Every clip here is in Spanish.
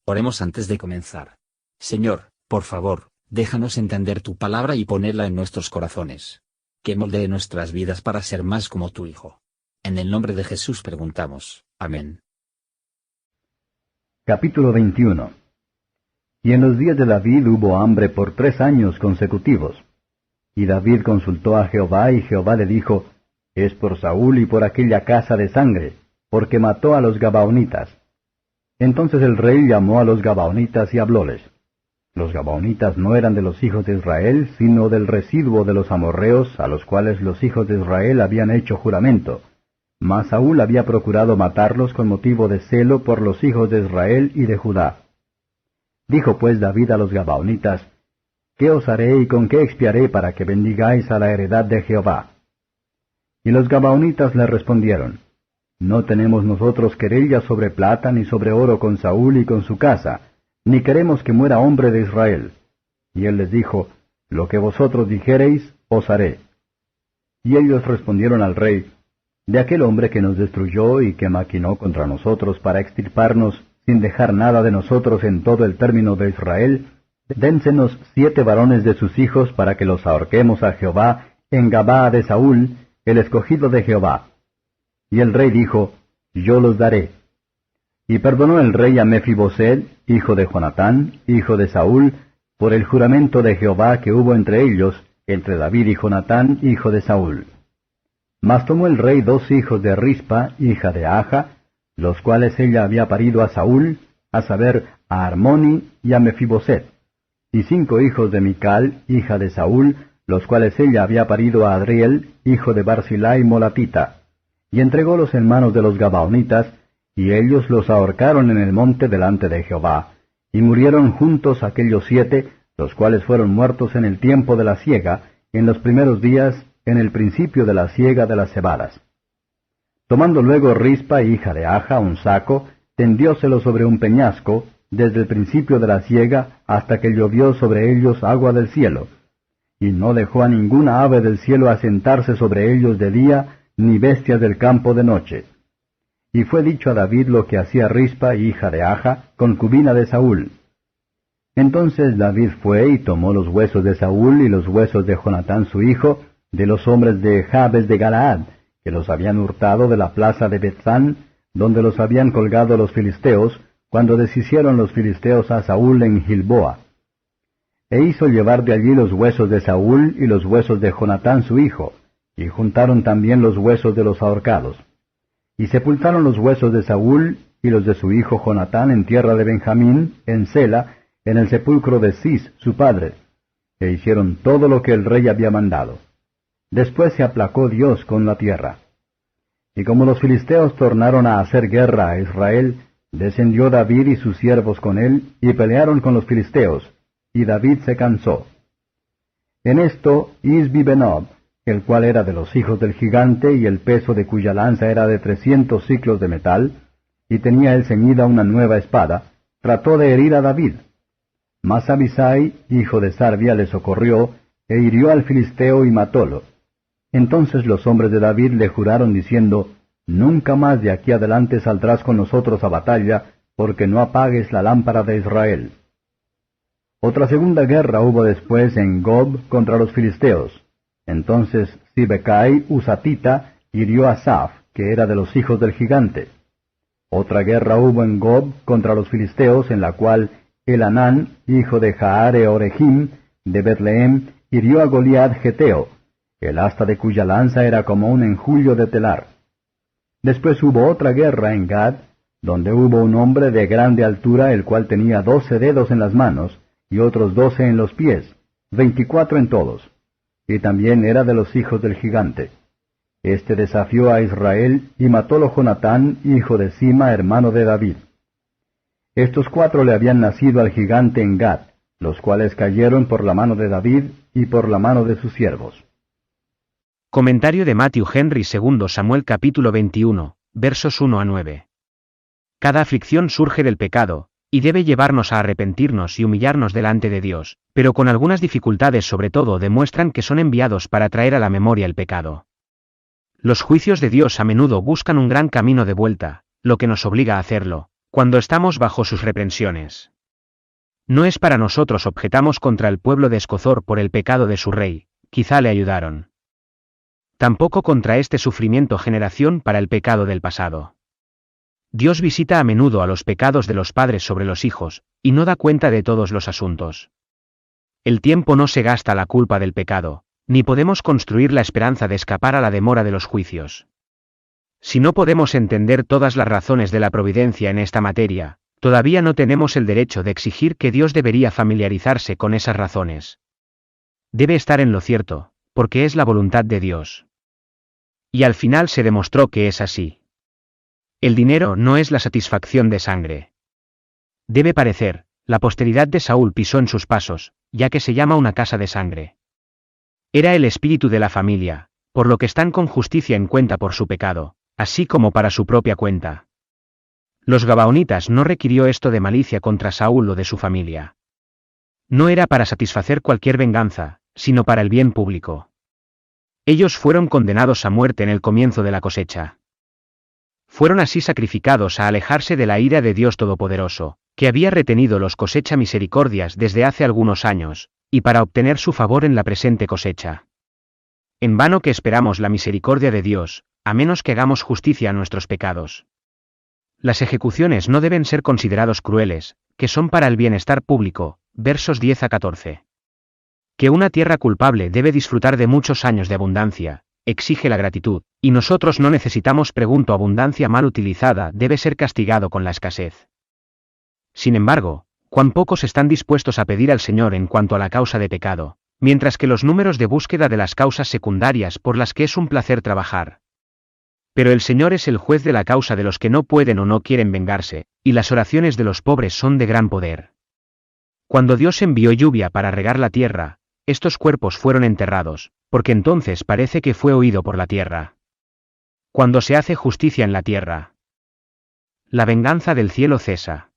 Oremos antes de comenzar. Señor, por favor, déjanos entender tu palabra y ponerla en nuestros corazones. Que moldee nuestras vidas para ser más como tu Hijo. En el nombre de Jesús preguntamos. Amén. Capítulo 21. Y en los días de David hubo hambre por 3 años consecutivos. Y David consultó a Jehová, y Jehová le dijo, Es por Saúl y por aquella casa de sangre, porque mató a los Gabaonitas. Entonces el rey llamó a los Gabaonitas y hablóles. Los Gabaonitas no eran de los hijos de Israel, sino del residuo de los amorreos, a los cuales los hijos de Israel habían hecho juramento. Mas Saúl había procurado matarlos con motivo de celo por los hijos de Israel y de Judá. Dijo pues David a los Gabaonitas, ¿Qué os haré y con qué expiaré para que bendigáis a la heredad de Jehová? Y los Gabaonitas le respondieron, No tenemos nosotros querella sobre plata ni sobre oro con Saúl y con su casa, ni queremos que muera hombre de Israel. Y él les dijo, Lo que vosotros dijereis, os haré. Y ellos respondieron al rey, De aquel hombre que nos destruyó y que maquinó contra nosotros para extirparnos, sin dejar nada de nosotros en todo el término de Israel, dénsenos 7 varones de sus hijos para que los ahorquemos a Jehová en Gabaa de Saúl, el escogido de Jehová. Y el rey dijo, Yo los daré. Y perdonó el rey a Mefiboset, hijo de Jonatán, hijo de Saúl, por el juramento de Jehová que hubo entre ellos, entre David y Jonatán, hijo de Saúl. Mas tomó el rey 2 hijos de Rispa, hija de Aja, los cuales ella había parido a Saúl, a saber, a Armoni y a Mefiboset, y 5 hijos de Mical, hija de Saúl, los cuales ella había parido a Adriel, hijo de Barzilai Molatita, y entrególos en manos de los Gabaonitas, y ellos los ahorcaron en el monte delante de Jehová, y murieron juntos aquellos 7, los cuales fueron muertos en el tiempo de la siega, en los primeros días, en el principio de la siega de las cebadas. Tomando luego Rispa, hija de Aja, un saco, tendióselo sobre un peñasco, desde el principio de la siega hasta que llovió sobre ellos agua del cielo, y no dejó a ninguna ave del cielo asentarse sobre ellos de día, ni bestias del campo de noche. Y fue dicho a David lo que hacía Rispa, hija de Aja, concubina de Saúl. Entonces David fue y tomó los huesos de Saúl y los huesos de Jonatán su hijo, de los hombres de Jabes de Galaad, que los habían hurtado de la plaza de Betzán, donde los habían colgado los filisteos, cuando deshicieron los filisteos a Saúl en Gilboa. E hizo llevar de allí los huesos de Saúl y los huesos de Jonatán su hijo, y juntaron también los huesos de los ahorcados. Y sepultaron los huesos de Saúl y los de su hijo Jonatán en tierra de Benjamín, en Sela, en el sepulcro de Cis, su padre, e hicieron todo lo que el rey había mandado. Después se aplacó Dios con la tierra. Y como los filisteos tornaron a hacer guerra a Israel, descendió David y sus siervos con él, y pelearon con los filisteos, y David se cansó. En esto Isbi-Benob, el cual era de los hijos del gigante, y el peso de cuya lanza era de 300 siclos de metal, y tenía él ceñida una nueva espada, trató de herir a David. Mas Abisai, hijo de Sarbia, le socorrió, e hirió al filisteo y matólo. Entonces los hombres de David le juraron diciendo, Nunca más de aquí adelante saldrás con nosotros a batalla, porque no apagues la lámpara de Israel. Otra segunda guerra hubo después en Gob contra los filisteos. Entonces Sibecai, Usatita, hirió a Saf, que era de los hijos del gigante. Otra guerra hubo en Gob contra los filisteos, en la cual Elanán, hijo de Jaare Orejim, de Betlehem, hirió a Goliat Geteo, el asta de cuya lanza era como un enjullo de telar. Después hubo otra guerra en Gad, donde hubo un hombre de grande altura, el cual tenía 12 dedos en las manos, y otros 12 en los pies, 24 en todos, y también era de los hijos del gigante. Este desafió a Israel, y matólo Jonatán, hijo de Sima, hermano de David. Estos 4 le habían nacido al gigante en Gad, los cuales cayeron por la mano de David y por la mano de sus siervos. Comentario de Matthew Henry 2 Samuel capítulo 21, versos 1 a 9. Cada aflicción surge del pecado, y debe llevarnos a arrepentirnos y humillarnos delante de Dios, pero con algunas dificultades sobre todo demuestran que son enviados para traer a la memoria el pecado. Los juicios de Dios a menudo buscan un gran camino de vuelta, lo que nos obliga a hacerlo, cuando estamos bajo sus reprensiones. No es para nosotros, objetamos contra el pueblo de Escozor por el pecado de su rey, quizá le ayudaron. Tampoco contra este sufrimiento generación para el pecado del pasado. Dios visita a menudo a los pecados de los padres sobre los hijos, y no da cuenta de todos los asuntos. El tiempo no se gasta a la culpa del pecado, ni podemos construir la esperanza de escapar a la demora de los juicios. Si no podemos entender todas las razones de la providencia en esta materia, todavía no tenemos el derecho de exigir que Dios debería familiarizarse con esas razones. Debe estar en lo cierto, porque es la voluntad de Dios. Y al final se demostró que es así. El dinero no es la satisfacción de sangre. Debe parecer, la posteridad de Saúl pisó en sus pasos, ya que se llama una casa de sangre. Era el espíritu de la familia, por lo que están con justicia en cuenta por su pecado, así como para su propia cuenta. Los gabaonitas no requirió esto de malicia contra Saúl o de su familia. No era para satisfacer cualquier venganza, sino para el bien público. Ellos fueron condenados a muerte en el comienzo de la cosecha. Fueron así sacrificados a alejarse de la ira de Dios Todopoderoso, que había retenido los cosecha misericordias desde hace algunos años, y para obtener su favor en la presente cosecha. En vano que esperamos la misericordia de Dios, a menos que hagamos justicia a nuestros pecados. Las ejecuciones no deben ser considerados crueles, que son para el bienestar público, versos 10 a 14. Que una tierra culpable debe disfrutar de muchos años de abundancia, exige la gratitud, y nosotros no necesitamos. Pregunto, abundancia mal utilizada debe ser castigado con la escasez. Sin embargo, cuán pocos están dispuestos a pedir al Señor en cuanto a la causa de pecado, mientras que los números de búsqueda de las causas secundarias por las que es un placer trabajar. Pero el Señor es el juez de la causa de los que no pueden o no quieren vengarse, y las oraciones de los pobres son de gran poder. Cuando Dios envió lluvia para regar la tierra, estos cuerpos fueron enterrados, porque entonces parece que fue oído por la tierra. Cuando se hace justicia en la tierra, la venganza del cielo cesa.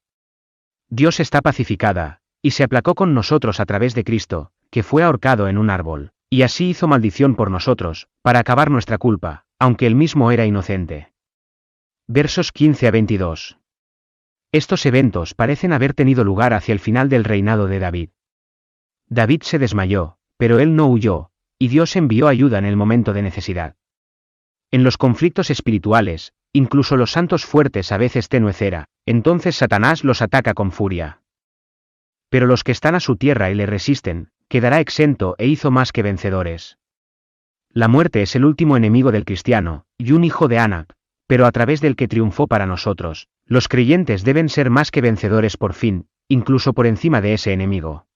Dios está pacificada, y se aplacó con nosotros a través de Cristo, que fue ahorcado en un árbol, y así hizo maldición por nosotros, para acabar nuestra culpa, aunque él mismo era inocente. Versos 15 a 22. Estos eventos parecen haber tenido lugar hacia el final del reinado de David. David se desmayó, pero él no huyó, y Dios envió ayuda en el momento de necesidad. En los conflictos espirituales, incluso los santos fuertes a veces tenuecera, entonces Satanás los ataca con furia. Pero los que están a su tierra y le resisten, quedará exento e hizo más que vencedores. La muerte es el último enemigo del cristiano, y un hijo de Anak, pero a través del que triunfó para nosotros, los creyentes deben ser más que vencedores por fin, incluso por encima de ese enemigo.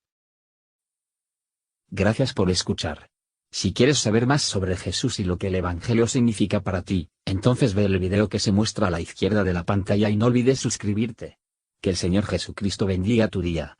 Gracias por escuchar. Si quieres saber más sobre Jesús y lo que el Evangelio significa para ti, entonces ve el video que se muestra a la izquierda de la pantalla y no olvides suscribirte. Que el Señor Jesucristo bendiga tu día.